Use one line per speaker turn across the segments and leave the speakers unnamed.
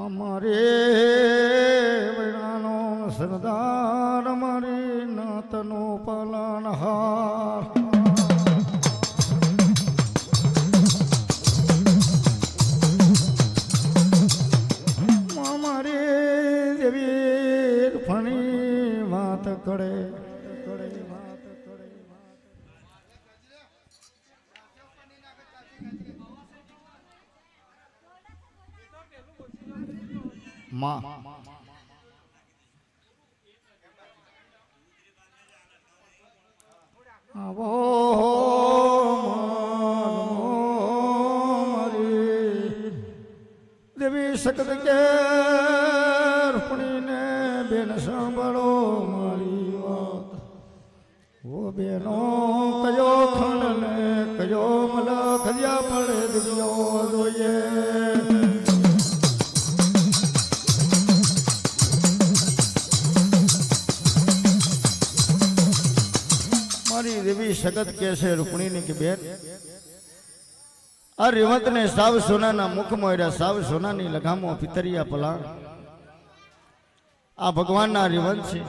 અમારે વૈણાનો સરદાર અમારી નાતનો પાલનહાર અમારે દેવી ફણી વાત કરે માં આવો મારી દેવી સકત કે રૂપણીને બેન સાંભળો મારી વાત ઓ બેનો કયો ખંડ ને કયો મલખ ખલ્યા પડે દિવ્યો જોઈએ देवी सगत कैसे रुकनी ने की बेन आ रेवंत ने साव सोना ना मुख मोयरा साव सोना नी लगामो पितरिया पलाण आ भगवान ना रेवंत छे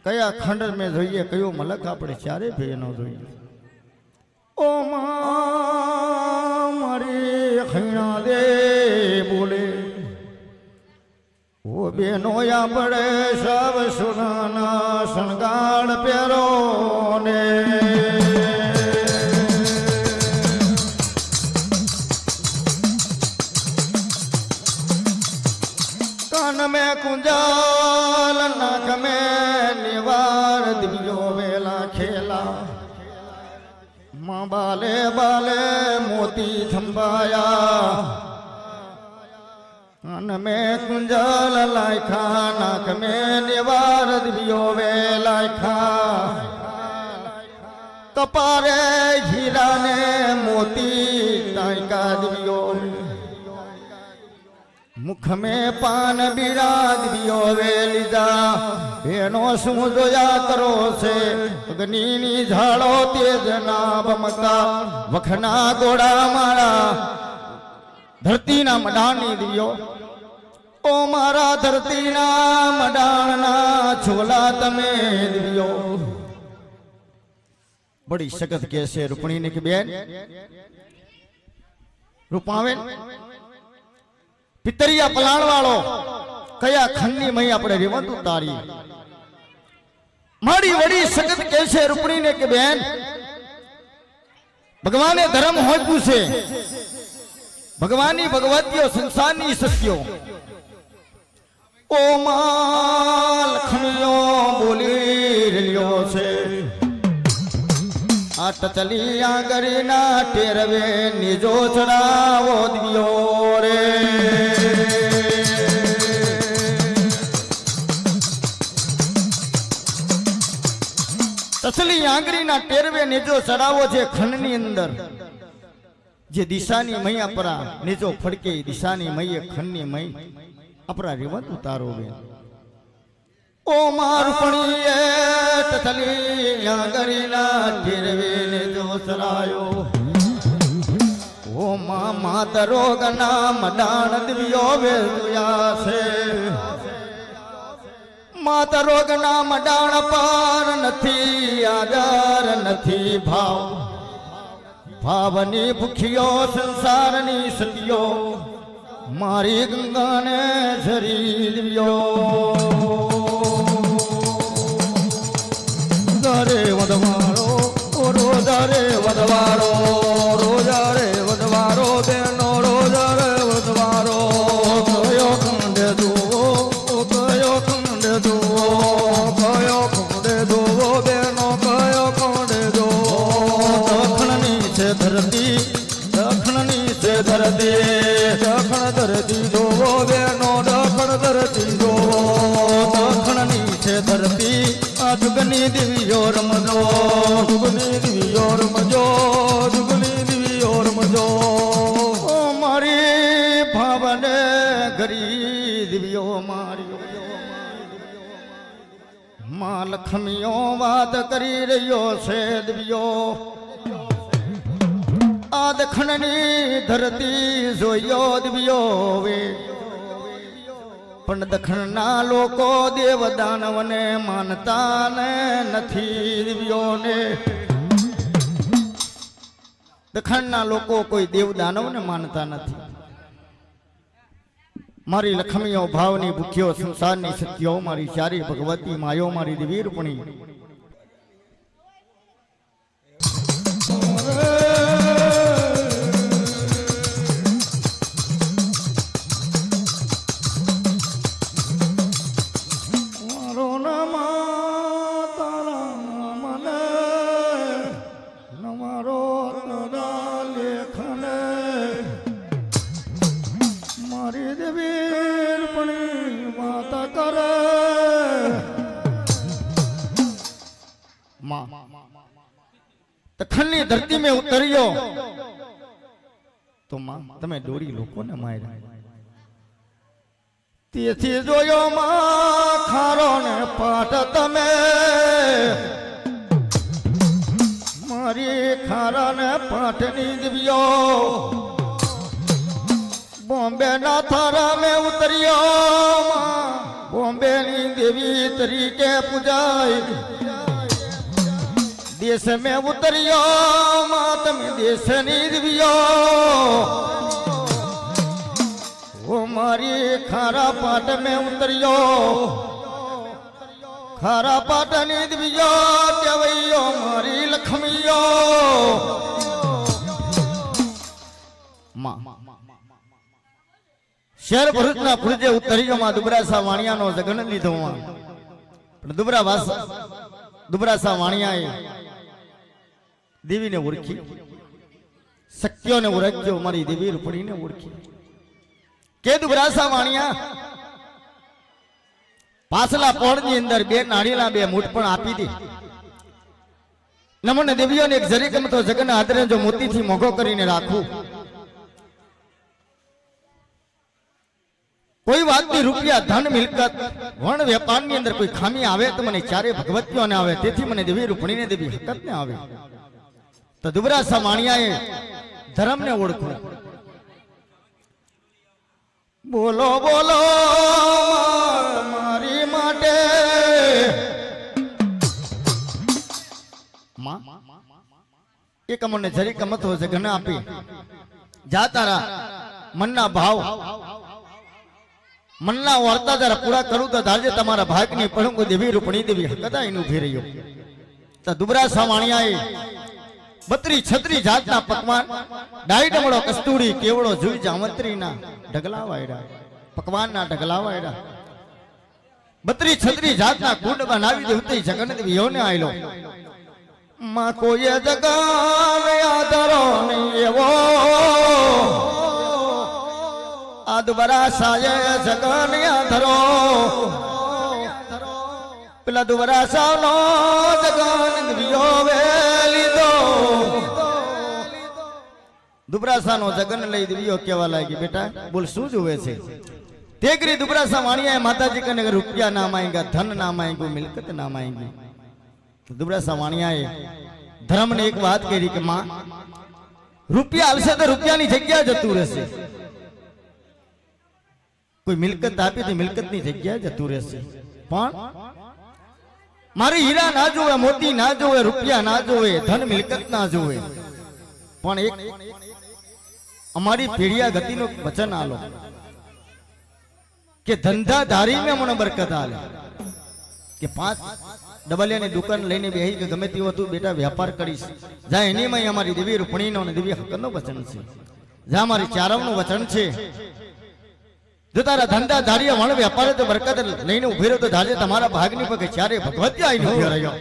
कया खंड में જોઈએ કયો મલક આપણે ચારે ભેનો જોઈએ ઓ મારી ખૈણા દે બોલે ઓ બેનો આપણે સાવ સોનાના શણગાર પહેરો ને કાન में कुंजाल नाक में निवार दिव्यो वेला खेला माँ बाले बाले मोती थंबाया कान में कुंजाल लाखा नाक में निवार दिव्यो वे लाखा कपारे हीरा ने मोती लाखा दिव्यो मुख में पान बीरा दिव्यो वे लीधा बेनो શું જોયા કરો છે અગ્નિની ઝાડો તેજના બમકા વખના ગોળા મારા ધરતીના મડાણની દિવ્યો ओ मारा धरती ना मडाना छोला तमे दिव्यो बड़ी सगत कैसे रुपणी ने की बेन रूपावेन पितरिया पलाण वालो कया खन्नी मई अपने रेवंत उतारी मारी वड़ी सगत कैसे रुपणी ने की बेन भगवान ने धर्म होय पूछे भगवानी भगवतियो संसारनी सत्यो ओ माल खमियो बोली रियो से आट चली आगरी ना टेरवे निजो चढ़ावो दियो रे तसली आगरी ना टेरवे निजो चढ़ावो जे खंडनी अंदर जे दिशानी मैया परा निजो फड़के दिशानी मैया खंडनी मई अपना रेवंत उतारो बे ओ मारुपणीए तथली आगरीना टेरवे ने जो सरायो ओ मामा दरोगना मडाण दिव्यो वे दुया से माता रोगना मडाण पार नथी आदर नथी भाव भावनी भूखियो संसारनी सतियो मारी गंगा ने झरी दिव्यो दारे वदवारो ओ रोजा रे वदवारो रोजा रे वदवारो बेनो रोजा रे वदवारो कयो खंडे दुवो ओ कयो खंडे दुवो कयो खंडे दुवो बेनो कयो खंडे दुवो दखणनी से धरती दखणनी से धरती दखण धरती जोवो बेनो दखण धरती जोवो दखण नीचे धरती आ जुगनी दिव्यो रमजो जुगनी दिव्यो रमजो जुगनी दिव्यो रमजो ओ मारी भावने गरी दिव्यो मारियो मां लक्ष्मियो बात करी रहियो से दिव्यो आ दखणनी धरती जोयो दिव्यो वे પણ દખણના લોકો દેવ દાનવને માનતા ને નથી દિવ્યોને. દખણના લોકો કોઈ દેવ દાનવને માનતા નથી. મારી લખમીઓ ભાવની ભૂખ્યો સંસારની સત્યો મારી ચારી ભગવતી માયો મારી દિવ્ય રૂપણી. દખણની ધરતી में ઉતર્યો તો માં તમે દોરી લોકોને માર્યા. તેથી જોયો માં ખારો ને પાટ તમે મારી ખારા ને પાટની દિવ્યો. બોમ્બે ના થારા में ઉતર્યો માં બોમ્બે ની દેવી તરીકે પૂજાય. देश में उतरियो मातम देश नी दिव्यो. वो मारी खारा पाट में उतरियो खारा पाट नी दिव्यो केवैयो मारी लक्ष्मीयो. शहर भरूचना फुलजे उतरियो में दुबरासा वाणियानो जगन लीधो. दुबरासा वाणियाए देवी ने ओळखी शक्तियों ने ओळख्यो मारी देवी रूपणी ने ओळखी. के दुबरासा वाणिया पासला पोळनी अंदर बे नाळीला बे मूठ पण आपी दी. नमन देवीओ ने एक जरीकम तो जगन आदरे जो मोती थी मोगो करीने राखू. कोई बात नहीं रुपया धन मिलकत वण व्यापार ની અંદર કોઈ ખામી આવે તો મને ચારે ભગવતીઓ ને આવે. તેથી મને દેવી રૂપણી ને દેવી હકત ને આવે. તો દુબરાસા વાણિયાએ ધર્મ ને ઓળખો. બોલો બોલો મારી માટે માં એક મને જરી કમત હો જગન આપી. જા તારા મનના ભાવ મનના વાર્તા જરા પૂરા કરું તો ધારજે તમારા ભાગની પડું દેવી રૂપણી દેવી હકતા એનું ઉભી રહ્યો. તો દુબરાસા વાણિયાએ 32-36 જાતના પકવાન ડાઈ ડમડો કસ્તુરી કેવડો જુઈ જામત્રીના ઢગલા વાયડા પકવાનના ઢગલા વાયડા 32-36 જાતના કુંડ બનાવી દેવતી જગન્નાથ યોને આયલો. માં કોઈ જગન આદરો નહીં એવો આ દુબરાસાએ જગન આદરો. પેલા દુબરાસાનો જગન દિવ્યો વેલીધો. દુબરાસાનો જગન લઈ દિવ્યો કેવા લાગી. બેટા બોલ શું જોવે છે? તેગરી દુબરાસા વાણિયાએ માતાજી કને રૂપિયા ના માંગ્યા ધન ના માંગ્યું મિલકત ના માંગી. દુબરાસા વાણિયાએ ધર્મને એક વાત કરી કે માં રૂપિયા આવશે તો રૂપિયાની જગ્યા જતું રહેશે. કોઈ મિલકત આપી તો મિલકતની જગ્યા જતું રહેશે. પણ મારી હીરા ના જોવે મોતી ના જોવે રૂપિયા ના જોવે ધન મિલકત ના જોવે. પણ એક અમારી પેઢિયા ગતિનું વચન આલો કે ધંધાધારીને મને બરકત આલે. કે 5 ડબલિયાની દુકાન લઈને બેહી કે ગમે તેવું હતું બેટા વ્યાપાર કરીશ. જા એની માં અમારી દેવી રૂપણીનો અને દેવી હકરનો વચન છે. જા અમારી ચારવનું વચન છે. જો તારા ધંધાધારી વણ વેપારે તો બરકત લઈને ઉભી રહ્યો તો ધાજે તમારા ભાગની પગે ચારે ભગવતી આવીને ઉભી રહ્યો.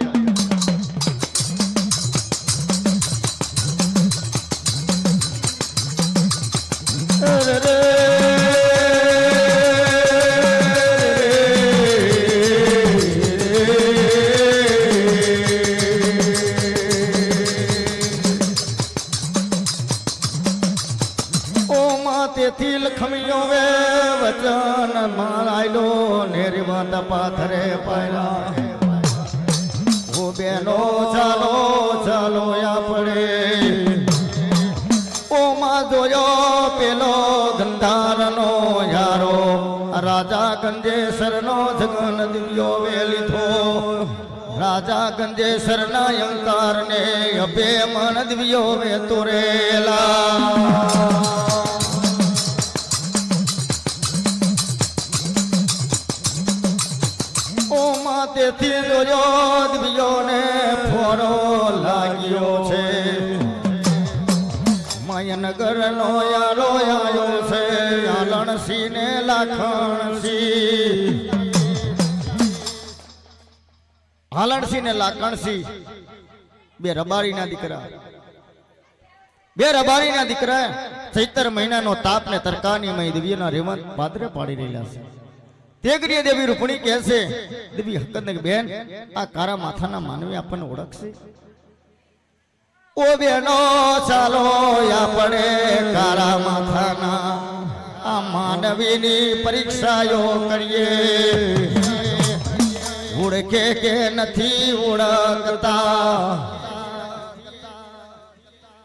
તેથી લખમીઓ વે વચન મારાયલો નેરવત પાથરે પાયલા. ઓ બેનો ચાલો ચાલો આપણે ઓ માં જોયો પેલો ગંધારનો યારો રાજા ગંજેસર નો જગન દિવ્યો વે લીધો રાજા ગંજેસર ના અંકાર ને અભે મન દિવ્યો વે તોરેલા તેથી જોયો દિવ્યોને ફોરો લાગ્યો છે માયનગર નો યારો આવ્યો છે આલણસી ને લાખણસી બે રબારીના દીકરા ચૈતર મહિનાનો તાપ ને તરકાની મય દિવ્યના રેવંત પાદરે પાડી રહેલા છે તેગરીએ દેવી રૂપણી કહે છે દેવી હકત બેન આ કારા માથાના માનવી આપણને ઓળખશે ઓ બેનો ચાલો આપણે કારા માથાના આ માનવીની પરીક્ષાઓ કરીએ ઓળખે કે નથી ઓળખતા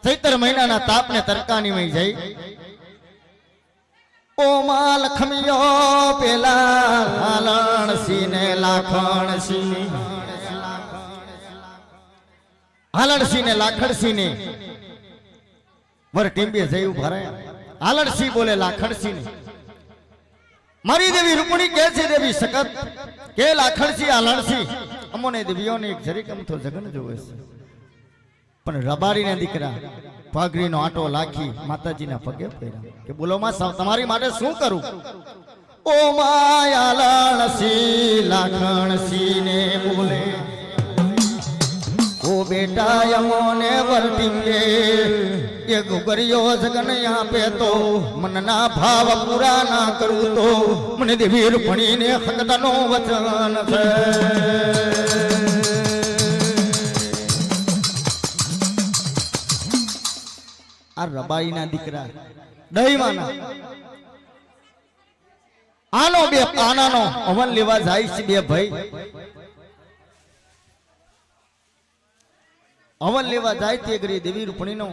ચૈત્ર મહિનાના તાપને તરકાની મય જઈ ઓ માં લખમિયો પેલા હાલણસી ને લાખણસી ને વર ટીંબે જઈ ઉભા રહ્યા હાલણસી બોલે લાખણસી ને મારી દેવી રૂપણી કહે છે દેવી સખત કે લાખણસી હાલણસી અમોને દેવીઓને એક જરીક અમથો જગન જોવે છે પણ રબારીના દીકરા પાઘડીનો આટો લાખી માતાજીના પગે પડ્યા કે બોલો માં તમારી માટે શું કરું ઓ માયા લાણસી લાખણસી ને બોલે ઓ બેટા યમોને વર્તિંગે એ ગુગરિયો જગન આપે તો મનના ભાવ પૂરા ના કરું તો મને દેવી રૂપણીને હકદાનો વચન છે આ રબાઈના દીકરા દહીમાના આનો બે આનાનો અવન લેવા જાય છે બે ભાઈ અવન લેવા જાય તે ગરી દેવી રૂપણીનો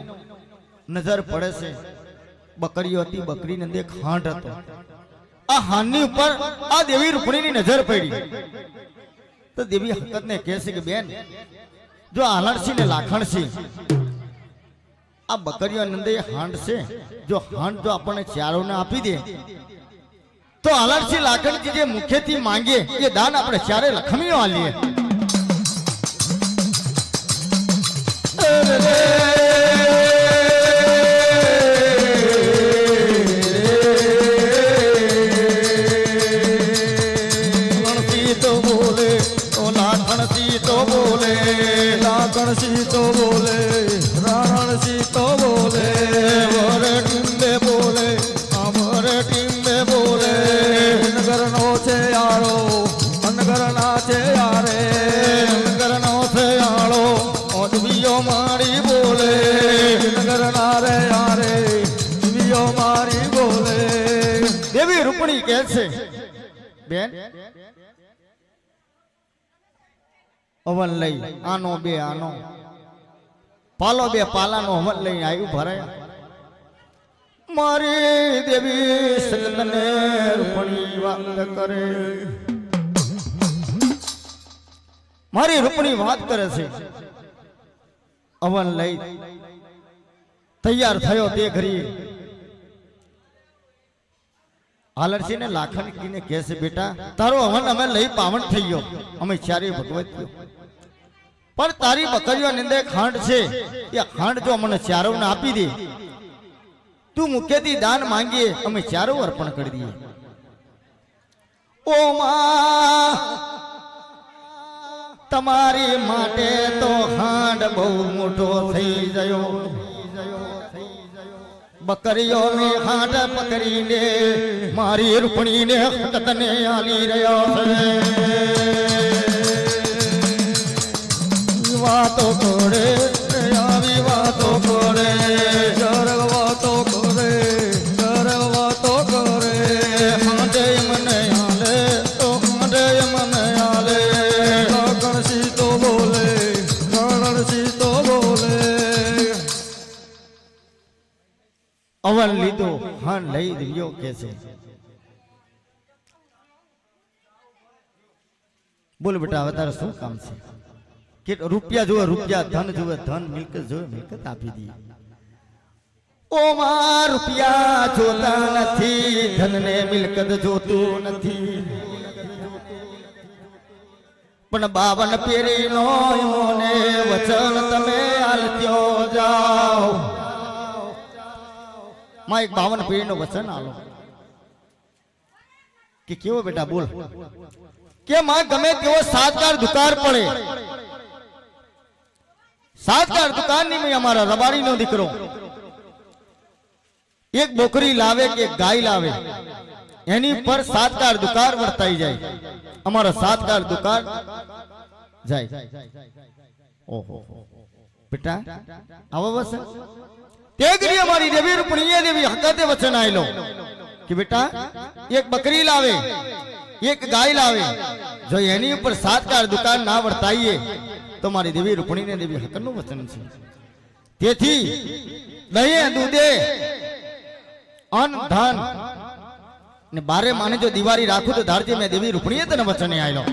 નજર પડે છે બકરીઓ હતી બકરીને અંદર ખાંડ હતો આ હાનની ઉપર આ દેવી રૂપણીની નજર પડી તો દેવી હકતને કહે છે કે બેન જો આલણસી ને લાખણસી આ બકરીઓ નંદે હાંડ છે જો હાંડ જો આપણને ચારો ને આપી દે તો આલણસી લાખણજી જે મુખ્યથી માંગે એ દાન આપણે ચારે લખમીઓ આલીએ
લાખણસી તો બોલે રાણસી તો બોલે વરે ટીંબે બોલે અમરે ટીંબે બોલે નગરનો છે યારો અનગરના છે યારે
નગરનો છે યાળો ઓદવીઓ મારી બોલે
નગરના રે યારે દિવ્યો મારી બોલે
દેવી રૂપણી કહે છે બેન અવન લઈ આનો બે આનો પાલો બે પાલાનો અવન લઈ આવ્યું ભરાયા મારી દેવી સગનને રૂપણી વાત કરે મારી રૂપણી વાત કરે છે અવન લઈ તૈયાર થયો તે ઘડી આલણસી ને લાખણજી ને કહે છે બેટા તારો અવન અમે લઈ પાવન થઈ ગયો અમે ચારે ભગવત ગયો પણ તારી બકરીઓ નિંદે ખાંડ છે એ ખાંડ જો મને ચારો ને આપી દે તું મુખ્યથી દાન માંગીએ અમે ચારો અર્પણ કરી દઈએ ઓ માં તમારી માટે તો ખાંડ બહુ મોટો થઈ ગયો બકરીઓ ને હાથ પકડીને મારી રૂપણીને હકતને આલી રહ્યો છે વાતો કરે આવી વાતો કરે
જરગ વાતો કરે જરગ વાતો કરે
હાથે મને આલે તો હાથે મને આલે
લાખણસી તો બોલે રાણસી તો બોલે
અવન લીધો હા લઈ દિવ્યો કે છે બોલ બેટા હવે તારે શું કામ છે? કે રૂપિયા જોવે રૂપિયા, ધન જોવે ધન, મિલકત જોવે મિલકત આપી દઈએ. ઓ માં રૂપિયા જોતા નથી, ધન ને મિલકત જોતું નથી, પણ 52 પેરીનો એમોને વચન તમે આલત્યો જાઓ. માં એક 52 પેરીનો વચન આલો. કે કેવો બેટા બોલ? કે માં ગમે તેવો સાતકાર દુકાર પડે, સાતકાર દુકાનની મેં અમારા રબારીનો દીકરો એક બોકરી લાવે કે ગાય લાવે, એની પર સાતકાર દુકાર વર્તાઈ જાય, અમારો સાતકાર દુકાર જાય. ઓહો બેટા આવો વચન તે ગરી અમારી દેવી રૂપણીએ દેવી હકતે વચન આયલો કે બેટા એક બકરી લાવે એક ગાય લાવે, જો એની ઉપર સાતકાર દુકાન ના વર્તાઈએ તો મારી દેવી રૂપણીને દેવી હકનું વચન છે. તેથી દહીં દૂધે અન્ન ધન ને બારે માને જો દિવાળી રાખું તો ધારજે મેં દેવી રૂપણીએ તને વચને આયલો.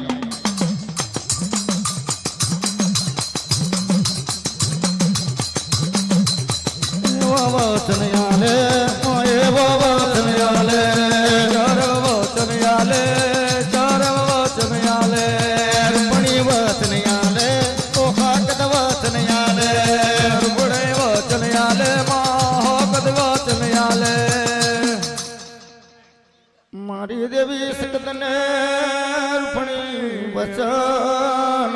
વચન આલે એવો વચન આલે, ચાર વચન આલે, ચાર વચન આલે,
રૂપણી વચન આલે, ઓ હકત વચન આલે,
રૂપણે વચન આલે, મહાકદ વચન આલે.
મારી દેવી સકતને રૂપણી વચન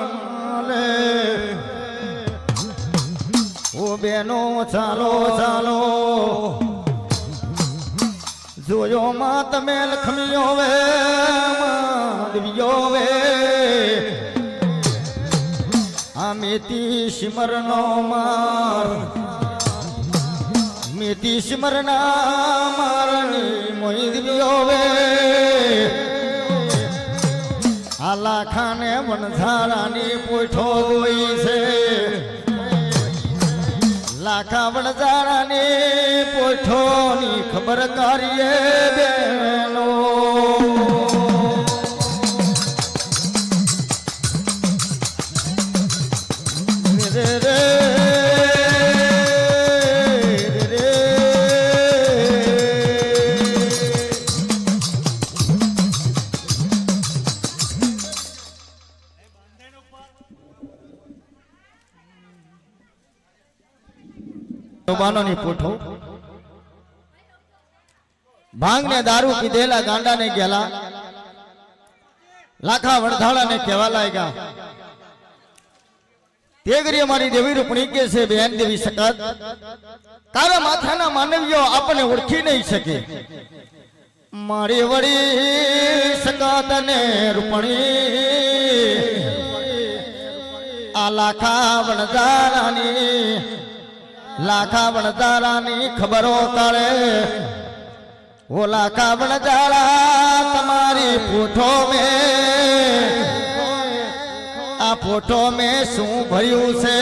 આલે. ઓ બેનો ચાલો ચાલો જોયો માં તમે લખમીઓ વે દેવીઓ વે, આ મેતી સિમરનો માર, મેતી સિમરના મારની મોઈ દેવીઓ વે, આ લાખાને વણઝારાની પોઠો ગોઈ છે, લાખા વણઝારાની પોઠોની ખબર કરીએ બેનો. રે રે રે રે. બાનોની પોઠો ભાંગ ને દારૂ પીધેલા ગાંડા ને ગેલા, લાખા વણધાળા ને કહેવા લાગ્યા. તે ગરી અમારી દેવી રૂપણી કે છે બેન દેવી સકત, તારા માથાના માનવીઓ આપણને ઓળખી નહીં શકે. મારી વળી સકત ને રૂપણી આ લાખા વણધારાની, લાખા વણઝારાની ખબરો કાઢે. ઓ લાખા વણઝારા તમારી પોઠો મેં, આ પોઠો મેં શું ભર્યું છે?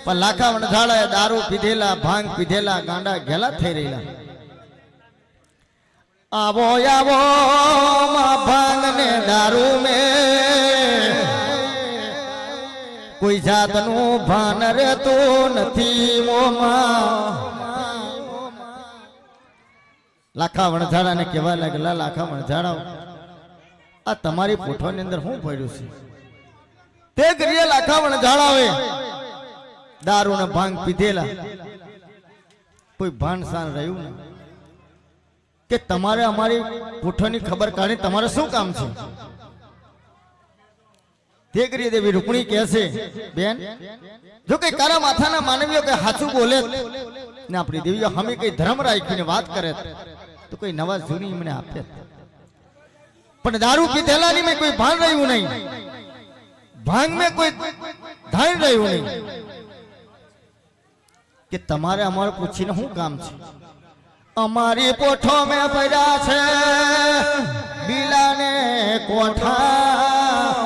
પણ લાખા વણઝારાએ દારૂ પીધેલા, ભાંગ પીધેલા ગાંડા ઘેલા થઈ રહેલા. આવો આવો માં ભાંગ ને દારૂ મેં કોઈ જાતનું ભાન રહેતું નથી મોમાં. લાખા વણઝાડા ને કહેવા લાગેલા, લાખા વણઝાડા આ તમારી પોઠોની અંદર શું પડ્યું છે? તે કરીએ લાખા વણઝાડાઓએ દારૂ ને ભાંગ પીધેલા, કોઈ ભાન સાન રહ્યું ને કે તમારે અમારી પોઠોની ખબર કાઢી તમારે શું કામ છે? તે કરી દેવી રૂપણી કહે છે બેન જો કઈ કારા માથાના માનવીઓ કઈ સાચું બોલે ને આપણી દેવીઓ હમે કઈ ધર્મ રાખીને વાત કરે તો કોઈ નવા જૂની મને આપે, પણ દારૂ પીધેલાની મેં કોઈ ભાન રહ્યું નહીં, ભાંગ મેં કોઈ ધાન રહ્યું નહીં કે તમારે અમારે પૂછીને શું કામ છે? અમારી પોઠો મેં પડ્યા છે બીલાને કોઠા,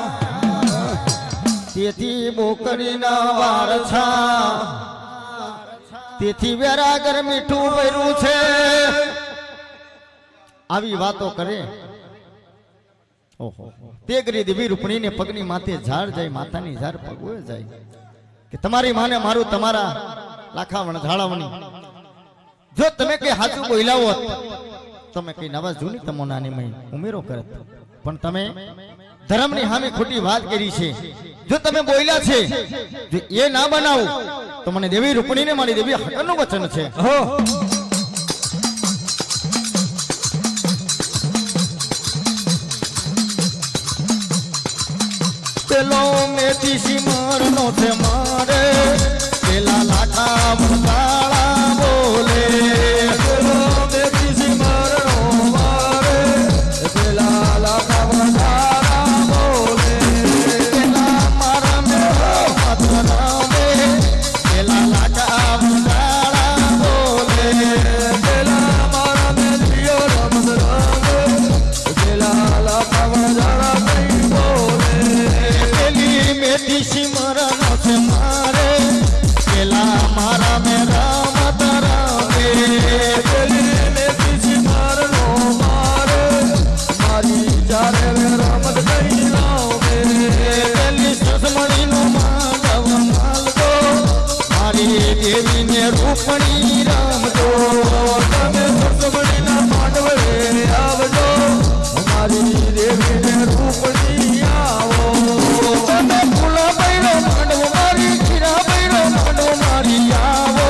તેથી બોકડીના વાર છા, તેથી વેરાગર મીઠું ભર્યું છે. આવી વાતો કરે ઓહો તે કરી દેવી રૂપણીને પગની માથે ઝાડ જાય, માથાની ઝાડ પગવે જાય કે તમારી માને મારું તમારા લાખાવણ ઝાડાવણી. જો તમે કઈ સાચું બોલ્યા હોત તમે કઈ નવા જૂની તમો નાની મહી ઉમેરો કરત, પણ તમે ધર્મની સામે ખોટી વાત કરી છે. જો તમે બોલ્યા છે જો એ ના બનાવું તો મને દેવી રૂપણીને મારી દેવી હકરનું વચન છે.
હો
પેલો મેથી સિમરનો છે મારે, પેલા લાખા વરસાળા બોલે.
પેલો મેથી સિમરનો મારે, પેલા લાખા વરસાળા બોલે.
પેલા મારા મેળો હાથ નામે, પેલા લાખા વરસાળા બોલે.
પેલા મારા મેલીઓ રમત રમે, પેલા લાખા વરસાળા નહીં બોલે.
પેલી મેથી સિમરનો છે મારે, પેલા મારા મેળા મત રામે.
પેલી મેથી સિમરનો મારે, મારી જ્યારે રમત નહીં લાવે.
પેલી સસમણીનો માંડવ માલતો, મારી દેવીને રૂપણી રમતો.
તમે સસમણીના માંડવે આવજો, મારી દેવીને રૂપણી આવો.
તમે ફૂલો બૈરો માંડવો મારી, ખીરા બૈરો માંડવો મારી આવો.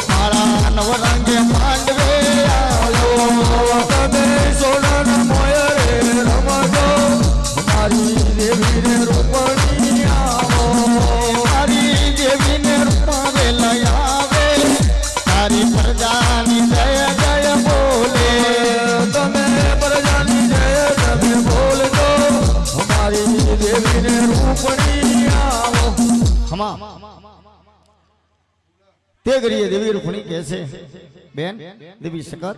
મારા નવરંગે માંડવે આવ્યો.
તમે સોનાના મોયરે રમજો, મારી દેવીને રૂપણી આવો.
મારી દેવીને રૂપાવે લઈ આવે, તારી પ્રજાની જય જય બોલે.
તમે પ્રજાની જય તમે બોલજો, મારી દેવીને રૂપણી આવો.
હમા તે ઘડીએ દેવી રૂપણી કહે છે, બેન દેવી સકત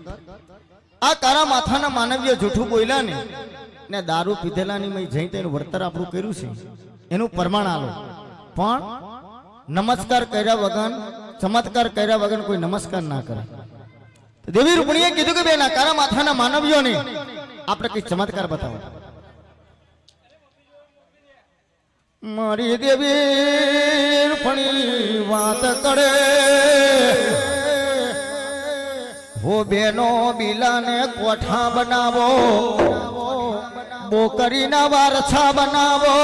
આ તારા માથાના માનવીય જૂઠું બોલ્યા ને દારૂ પીધેલાની મેં જઈ તેનું વર્તર આપણું કર્યું છે એનું પ્રમાણ આલો, પણ નમસ્કાર કર્યા વગર ચમત્કાર કર્યા વગર કોઈ નમસ્કાર ના કરે. તો દેવી રૂપણીએ કીધું કે બેન આ તારા માથાના માનવીઓને આપણે કઈ ચમત્કાર બતાવો. મારી દેવી રૂપણી વાત કરે, હો બેનો બિલાને કોઠા બનાવો, બોકરીના વારછા બનાવો,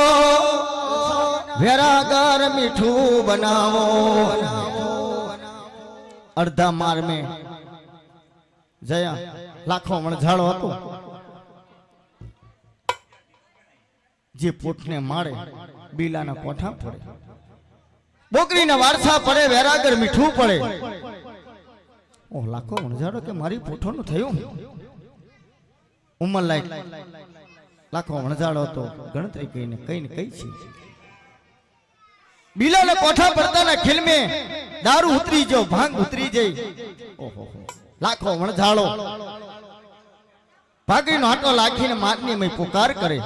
વેરાગર મીઠું બનાવો. અડધા માર મેં જયા લાખો મણઝાળો હતો, જે પોટને મારે બીલાના કોઠા પડે, બોકરીના વારસા પડે, વેરાગર મીઠું પડે. ઓ લાખો મણઝાળો કે મારી પોઠોનું થયું ઉંમર લાયક લાખો મણઝાળો હતો, ગણતરી કઈને કઈ ને કઈ છે. બીલાના કોઠા પડતાના ખિલમે દારૂ ઉતરી જાવ, ભાંગ ઉતરી જાય. ઓહો લાખો મણઝાળો ભાગીનો હાટો લાખીને મારની મય પુકાર કરે.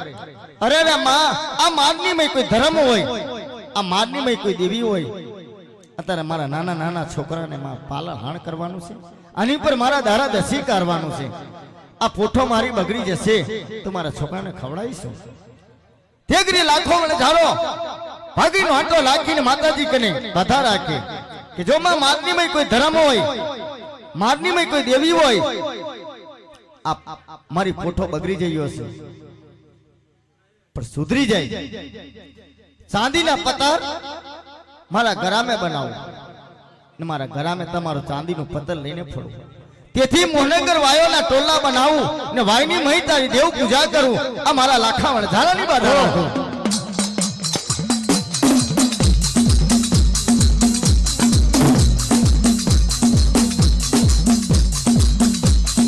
અરે રે માં, આ મારની મય કોઈ ધર્મ હોય, આ મારની મય કોઈ દેવી હોય. અત્યારે મારા નાના નાના છોકરાને માં પાલન હાણ કરવાનું છે, આની પર મારા દારા દસી કરવાનું છે. આ પોઠો મારી બગડી જશે તો મારા છોકરાને ખવડાવીશું. તેગરી લાખો મણઝાળો ભાગીનો હાટો લાખીને માતાજી કને બધા રાખે કે જો માં મારની મય કોઈ ધર્મ હોય, મારની મય કોઈ દેવી હોય, મારી પોઠો બગડી ગયો છે પણ સુધરી જાય. ચાંદીના પતર મારા ઘરામે બનાવો ને મારા ઘરામે તમારું ચાંદીનું પતર લઈને ફરું. તેથી મોહનગર વાયોના ટોલા બનાવું ને વાયની મહી તારી દેવ પૂજા કરું. આ મારા લાખા વણઝારાની બાધા રાખો.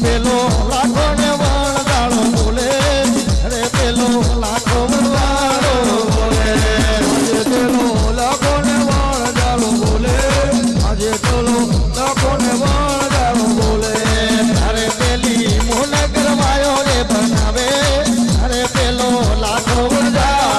પેલો લાખો ને વણઝાળો બોલે, અરે પેલો લાખો વણઝાળો બોલે.
પેલો લાખો ને વણઝાળો બોલે, આજે પેલો લાખો ને વણઝાળો બોલે.
અરે પેલી મોહનગર વાયો રે બનાવે, અરે પેલો લાખો વણઝાળો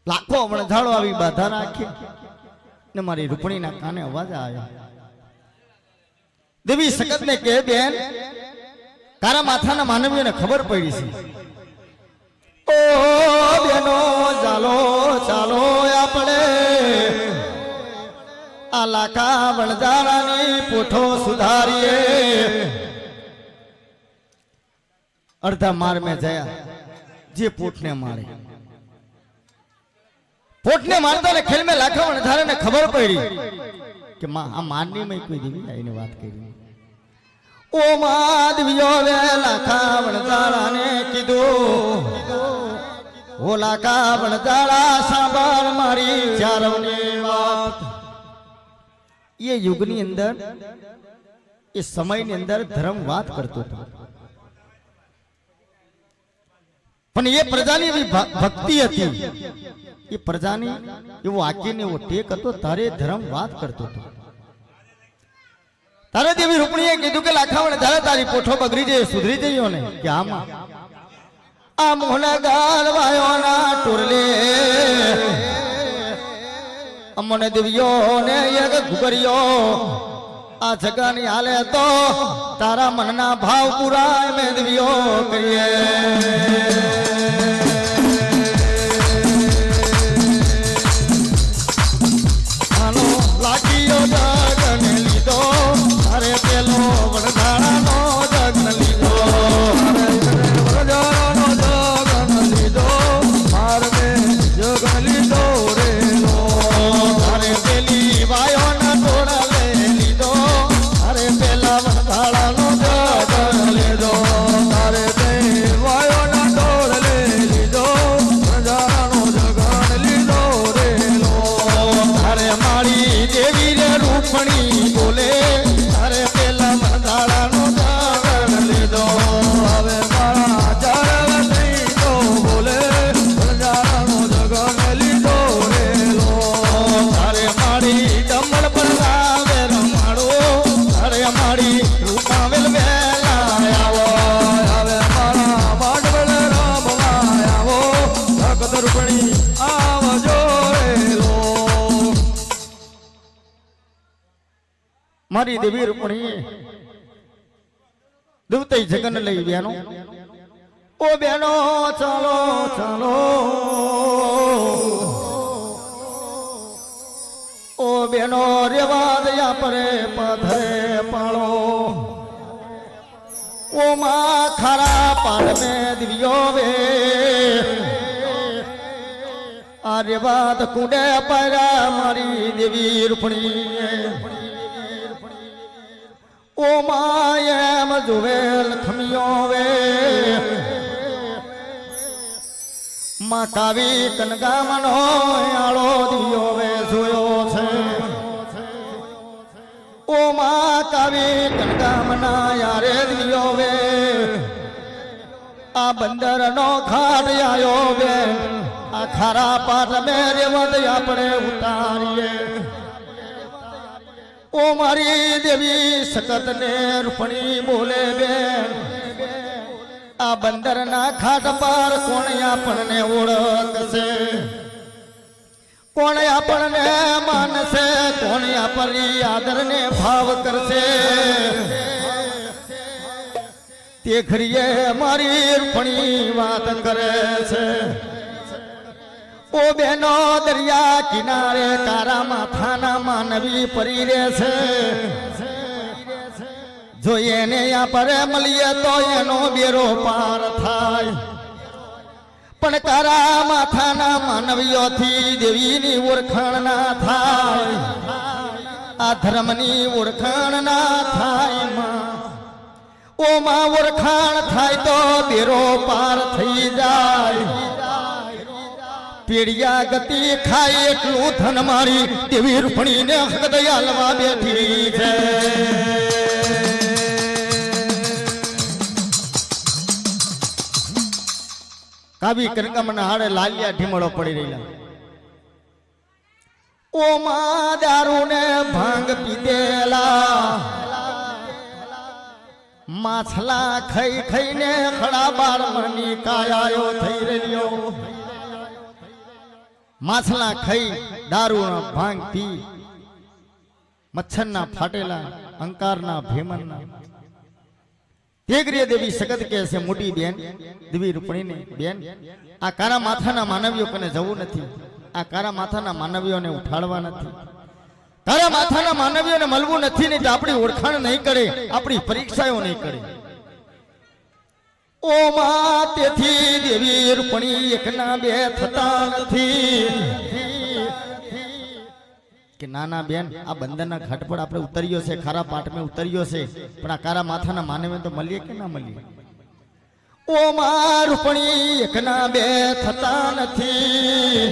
લાખો વણઝાળો આવી બાધા રાખી ને મારી રૂપણીના કાને અવાજ આવ્યો. દેવી સકતને કહે, બેન તારા માથાના માનવીઓને ખબર પડી છે. ઓ બેનો ચાલો ચાલો આપણે આ લાખા વણઝારાની પોઠો સુધારીએ. અડધા માર મેં જયા જે પોઠને મારે, પોઠને મારતા ને ખેલ મેં લાખા વણઝારાને ખબર પડી કે માં આ મારની મેં કોઈ દેવી આવીને વાત કરી. ઓ માધવીઓ વે લાખા વણઝારાને કીધું, ઓ લાખા વણઝારા સાંભળ મારી ચારવની વાત. એ યુગની અંદર, એ સમયની અંદર ધર્મ વાત કરતો હતો, પણ એ પ્રજાની એવી ભક્તિ હતી, એ પ્રજાની એવો આકીને એવો ટેક હતો, તારે ધર્મ વાત કરતો હતો. તારે દેવી રૂપણીએ કીધું કે લાખા વણઝારા તારી પોઠો બગડી જાય, સુધરી જઈયો ને કે આમાં આ મોહના ગાલવાયોના ટોરલે અમને દેવીઓ ને એક ગુગરિયો આ જગાની હાલે તો તારા મનના ભાવ પૂરા મેં દેવીઓ કરીએ. હાલો લાગીયો જગને લીધો, અરે પેલો વણઝારાનો જગન લીધો,
વણઝારાનો જગન લીધો, મારે જગન લીધો રે લો.
અરે પેલી વાયોના ટોળલે લીધો, અરે પેલા વણઝારાનો જગન લીધો,
તારે તે વાયોના ડોળલે લીધો, વણઝારાનો જગન લીધો રે લો.
અરે મારી દેવી રે રૂપણી બોલે, અરે પેલા વણઝારાનો જગન લીધો.
હવે મારા ચારવ નહીં તો બોલે, વણઝારાનો જગન લીધો રે લો.
અરે મારી ડમણ પર આવે રમાડો, અરે મારી રૂપાવેલ વેલા આવો.
હવે મારા માંડવલ રામવા આવો, ભક્ત રૂપણી આવજો રે લો.
મારી દેવી રૂપણી દેવતઈ જગન લઈ બેનો, ઓ બેનો ચાલો ચાલો, ઓ બેનો રેવા દયા પરે પધરે પાળો. ઓ માં ખરા પાડ મે દિવ્યો વે આ રેવાદ કુંડે પરા મારી દેવી રૂપણી. ઓ માયમ જોવેલ ખમિયો વે માં કાવી કનગામનો આળો દિવ્યો વે જોયો છે. ઓ માં કાવી કનગામના યારે દિવ્યો વે આ બંદરનો ઘાટ આયો બે, આ ખારા પાટ મે રેવદ આપણે ઉતારીએ. ઓ મારી દેવી સકત ને રૂપણી બોલે બેન, આ બંદરના ખાટ પર કોણ આપણને ઓળખશે, કોણ આપણને માનશે, કોણ આપણી આદરને ભાવ કરશે. તે ઘડીએ મારી રૂપણી વાત કરે છે. ઓ બેનો દરિયા કિનારે તારા માથાના માનવી પરી રે છે, જો એને આપણે મળીએ તો એનો બેરો પાર થાય, પણ તારા માથાના માનવીઓથી દેવીની ઓળખાણ ના થાય, આ ધર્મની ઓળખાણ ના થાય. ઓ માં ઓળખાણ થાય તો બેરો પાર થઈ જાય. પેડિયા ગતિ ખાય એટલું ધન મારી દેવી રૂપણીને હક દયાલવા બેઠી છે. કાવી કરકમના હાડે લાલિયા ઢીમળો પડી રહેલા. ઓ માં દારૂ ને ભાંગ પીધેલા, માછલા ખાઈ ખાઈને ખડા બાર મની કાયાયો થઈ રહ્યો. માછલા ખાઈ, દારૂના ભાંગ પી, મચ્છરના ફાટેલા, અંકારના ભેમનના. તેગરીય દેવી સગત કહે છે, મોટી બેન દેવી રૂપણીને, બેન આ કારા માથાના માનવીઓ કને જવું નથી, આ કારા માથાના માનવીઓને ઉઠાડવા નથી, કારા માથાના માનવીઓને મળવું નથી, ને આપણી ઓળખાણ નહીં કરે, આપણી પરીક્ષાઓ નહીં કરે. ઓ માં તેથી દેવી રૂપણી એકના બે થતા નથી. કે નાના બેન આ બંદરના ઘાટ પર આપણે ઉતર્યો છે, ખારા પાટમે ઉતર્યો છે, પણ આ કારા માથાના માનવે તો મળીએ કે ના મળીએ. ઓ માં રૂપણી એકના બે થતા નથી.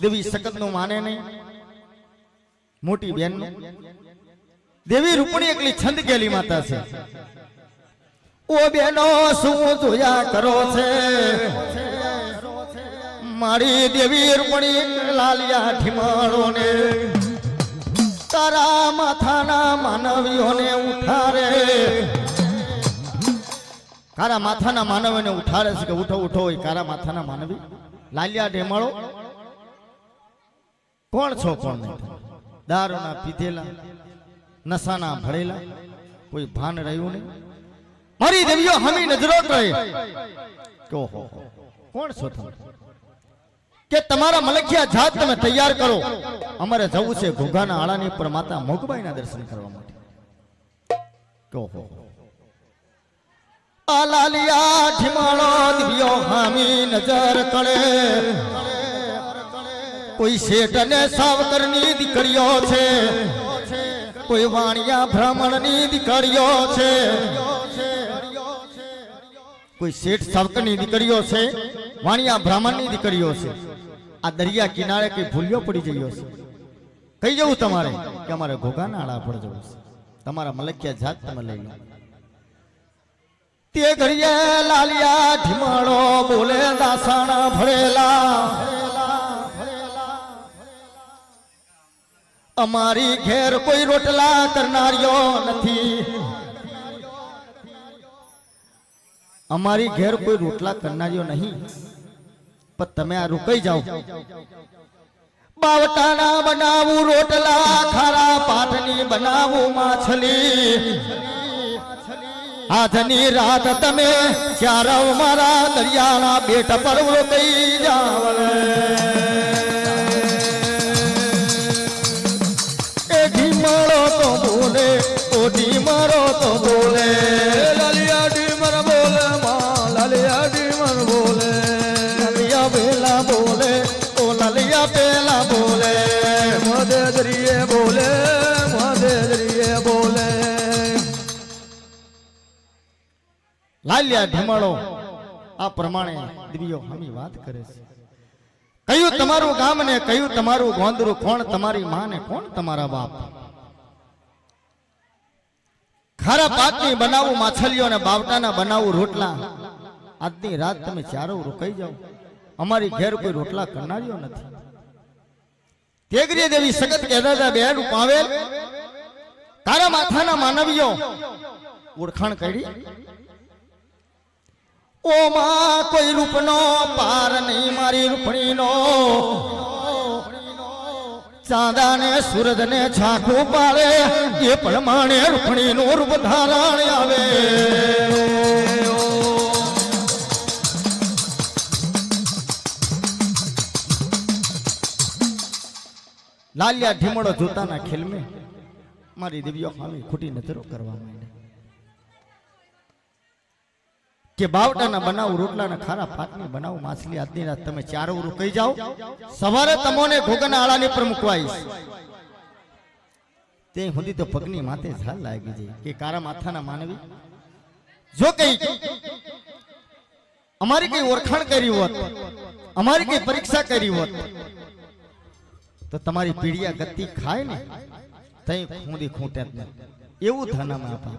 દેવી સખત નું માને નહીં, મોટી બેન નું. દેવી રૂપણી એકલી છંદ ગેલી માતા છે. ઓ બેનો શું જોયા કરો છે, મારી દેવી રૂપણી લાલિયા ઠીમાળો ને તારા માથાના માનવીઓને ઉઠારે. કારા માથાના માનવીઓને ઉઠારે છે કે ઉઠો ઉઠો. હોય કારા માથાના માનવી લાલિયા ઠીમાળો કોણ છો, કોણ નહીં? દારૂના પીધેલા, નશાના ભરેલા, કોઈ ભાન રહ્યું નહીં. મારી દેવીઓ હમી નજરો કરે કે ઓહો કોણ છો તમે, કે તમારા મલખિયા જાત તમે તૈયાર કરો, અમારે જવું છે ઘોઘાના આળાની પર માતા મોગબાઈના દર્શન કરવા માટે. ઓહો આ લાલિયા ઠીમાળો દેવીઓ હમી નજર કરે. કોઈ શેઠ અને સાવકરની દીકરીઓ છે, કોઈ વાણિયા બ્રાહ્મણની દીકરીઓ છે, કોઈ શેઠ સાવકરની દીકરીઓ છે, વાણિયા બ્રાહ્મણની દીકરીઓ છે. આ દરિયા કિનારે કઈ ભૂલ્યો પડી ગયો છે. કઈ જવું તમારે કે અમારે ઘોઘાના આળા પર જવું છે, તમારા મલખિયા જાત તમે લઈ લો. તે ઘડીએ લાલિયા ઢીમાળો બોલે દાસાણા ભરેલા, અમારી ઘેર કોઈ રોટલા કરનારીઓ નથી, અમારી ઘેર કોઈ રોટલા કરનારીઓ નહીં, પણ તમે આ રોકાઈ જાઓ. બાવટાના બનાવું રોટલા, ખારા પાટની બનાવું માછલી. આજની રાત તમે ચાર મારા દરિયાના બેટ પર રોકાઈ જાવ. એ ઢીમાળો તો બોલે, ઓ ઢીમાળો તો બોલે,
લાલિયા ઢીમર બોલે માં, લાલિયા ઢીમર બોલે.
લાલિયા પેલા બોલે, ઓ લાલિયા પેલા બોલે.
મધે દરિયે બોલે, મધે દરિયે બોલે.
લાલિયા ઢીમાળો આ પ્રમાણે દેવીઓ હમી વાત કરે છે. કયું તમારું ગામ ને કયું તમારું ગોંદરું, કોણ તમારી માં ને કોણ તમારા બાપ. ખારા પાકની બનાવું માછલીઓ ને બાવટાના બનાવું રોટલા. આજની રાત તમે ચારો રોકાઈ જાઓ, અમારી ઘેર કોઈ રોટલા કરનારીઓ નથી. તેગરીય દેવી સગત કહેતા બે રૂપ આવેલ, તારા માથાના માનવીઓ ઓળખાણ કરી. ઓ માં કોઈ રૂપનો પાર નહીં મારી રૂપણીનો, ચાંદા ને સૂરજ ને ઝાંખું પાડે એ પ્રમાણે રૂપણીનું રૂપ ધારણ આવે. લાલિયા ઢીમડો જોતાના ખેલમે મારી દેવીઓ હામી ખોટી નજરો કરવા માંડે કે બાવટાના બનાવું રોટલાના ખારા પાકની બનાવું માછલી. આજની રાત તમે ચારો રોકાઈ જાઓ, સવારે તમોને ઘોઘાના આળાની પર મૂકવાઈશ. તે સુધી તો પગની માથે ઝાલ લાગી જાય કે કારા માથાના માનવી જો કઈ અમારી કઈ ઓળખાણ કરી હોત, અમારી કઈ પરીક્ષા કરી હોત, તો તમારી પીડિયા ગતિ ખાય ને તઈ ખૂંદી ખૂંટે જ નહીં, એવું ધનામાં આપા.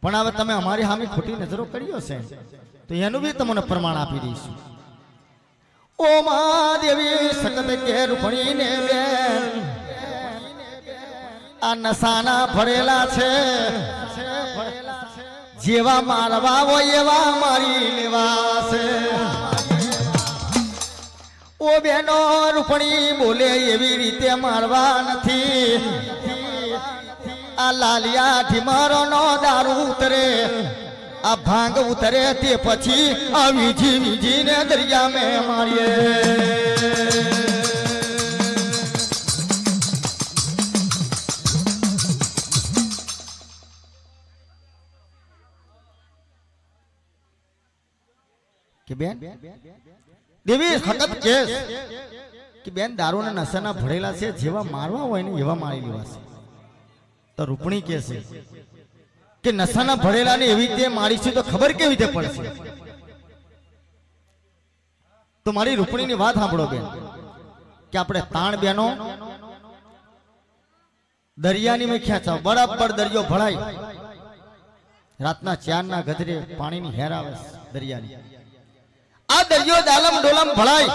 પણ હવે તમે અમારી સામે ખોટી નજરો કર્યો છે તો એનું બી તમને પ્રમાણ આપી દઈશું. ઓ મા દેવી સકત કે રૂપણીને બેન આ નશાના ભરેલા છે, જેવા મારવા હોય એવા મારી લેવા છે. બેનો રૂપણી બોલે એવી રીતે મારવા નથી. આ લાલિયા ઠીમારો નો દારૂ ઉતરે, આ ભાંગ ઉતરે તે પછી આ વીજી ને દરિયા મેં મારીએ. કે બેન દેવી હકત કેસ કે બેન દારૂના નશાના ભરેલા છે, જેવા મારવા હોય ને એવા મારી લેવા છે. તો રૂપણી કે છે કે નશાના ભરેલા ને એવી રીતે મારીશું તો ખબર કેવી રીતે પડશે? તો મારી રૂપણીની વાત સાંભળો બેન કે આપણે તાણ બેનો દરિયાની મેં ખેંચાવ, બરાબર દરિયો ભળાય, રાતના 4 ના ગજરે પાણીની હેર આવે દરિયાની. આ દરિયો દાલમ ડોલમ ભળાય.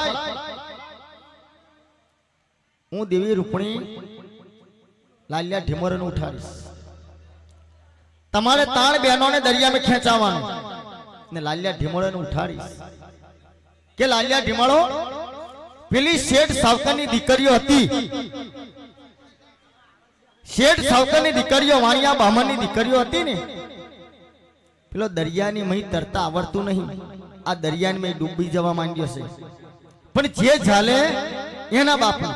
હું દેવી રૂપણી લાલિયા ઢીમરને ઉઠાડીશ. તમારે તાણ બહેનોને દરિયામાં ખેંચાવાનું ને લાલિયા ઢીમરને ઉઠાડીશ. કે લાલિયા ઢીમળો પેલી શેઠ સાવકારની દીકરીઓ હતી, શેઠ સાવકારની દીકરીઓ, વાણિયા બામણની દીકરીઓ હતી ને, પેલો દરિયાની મહી તરતા આવડતું નહીં, આ દરિયાની મેં ડૂબી જવા માંડ્યો છે. પણ જે ઝાલે એના બાપા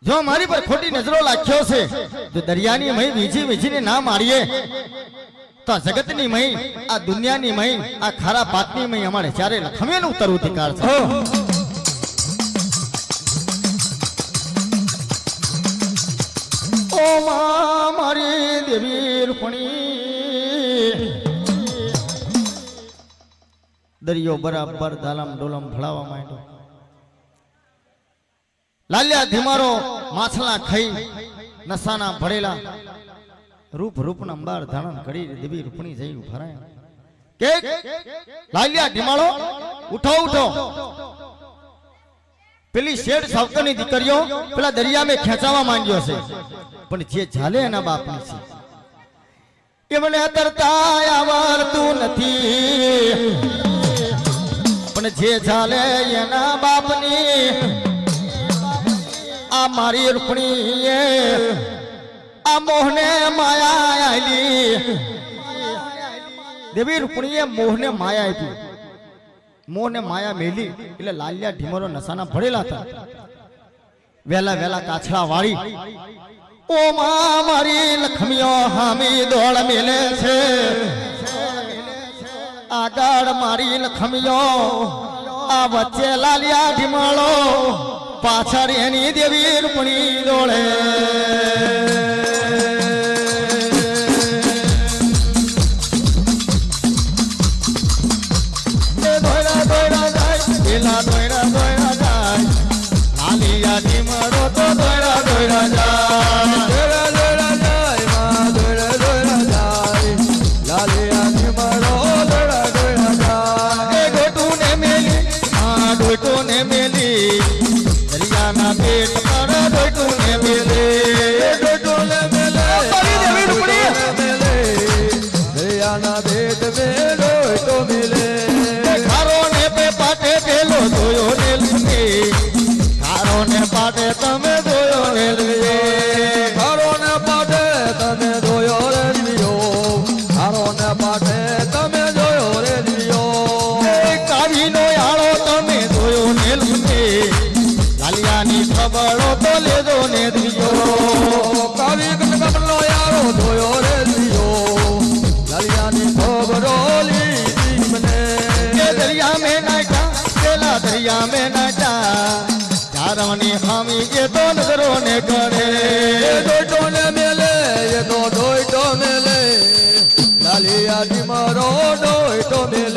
જો મારી પર ખોટી નજરો લાખ્યો છે, જો દરિયાની મહી વીજીને ના મારીએ તો જગતની મહી, આ દુનિયાની મહી, આ ખારા પાકની મહી અમારે ચારે લખમેનું ઉતરવું અધિકાર છે. ઓ માં મારી દેવી રૂપણી દરિયો બરાબર દાલમ ડોલમ ભળાવા માંડ્યો. લાલિયા ધીમારો માછલા ખાઈ નશાના ભરેલા રૂપના અંબાર ધારણ કરી દેવી રૂપણી જઈ ઉભરાય. કે લાલિયા ધીમાળો ઉઠો ઉઠો, પેલી શેઠ સાવકારની દીકરીઓ પેલા દરિયા મેં ખેંચાવા માંગ્યો છે, પણ જે ઝાલે એના બાપની છે. એમને તરતા આવડતું નથી, પણ જે ઝાલે એના બાપની. આ મારી રૂપણીએ આ મોહને માયા આલી, દેવી રૂપણીએ મોહને માયા આપી, મોહને માયા મેલી. એટલે લાલિયા ઢીમરો નશાના ભરેલા હતા, વેલા કાછડા વાળી. ઓ માં મારી લખમીઓ હામી દોડ મેલે છે, આગળ મારી લખમીઓ, આ વચ્ચે લાલિયા ઢીમાળો, પાછળ એની દેવી રૂપણી દોડે. લાલિયા ઢીમાળો તો દોડા જાય,
લાલિયા ઢીમાળો દોડા જાય.
ગોટું ને મેલી, ડોટું ને મેલી, દરિયાના પેટ પર ડોટું ને મેલી,
ડોટું ને મેલે, દરિયાના પેટ મે ડોટો મેલે.
ખારો ને પે પાટે પેલો જોયો ને લૂને, ખારો ને પાટે તમે જોયો ને લૂને,
ખારો ને પાટે તમે જોયો રે દિયો, ખારો ને પાટે તમે જોયો રે દિયો.
કાવીનો યાળો તમે જોયો ને લૂને, લાલિયાની ખબરો તો લેજો ને દિયો.
કાવી કમલો યારો જોયો રે દિયો, લાલિયાની ખબરો લીધી મને.
દરિયા में नाटा, पेला दरिया में नाटा, चारवनी खामी ये तो नजरों ने करे.
ડોટો ને મેલે, એ તો ડોટો મેલે, લાલિયા ઢીમારો ડોટો મેલે.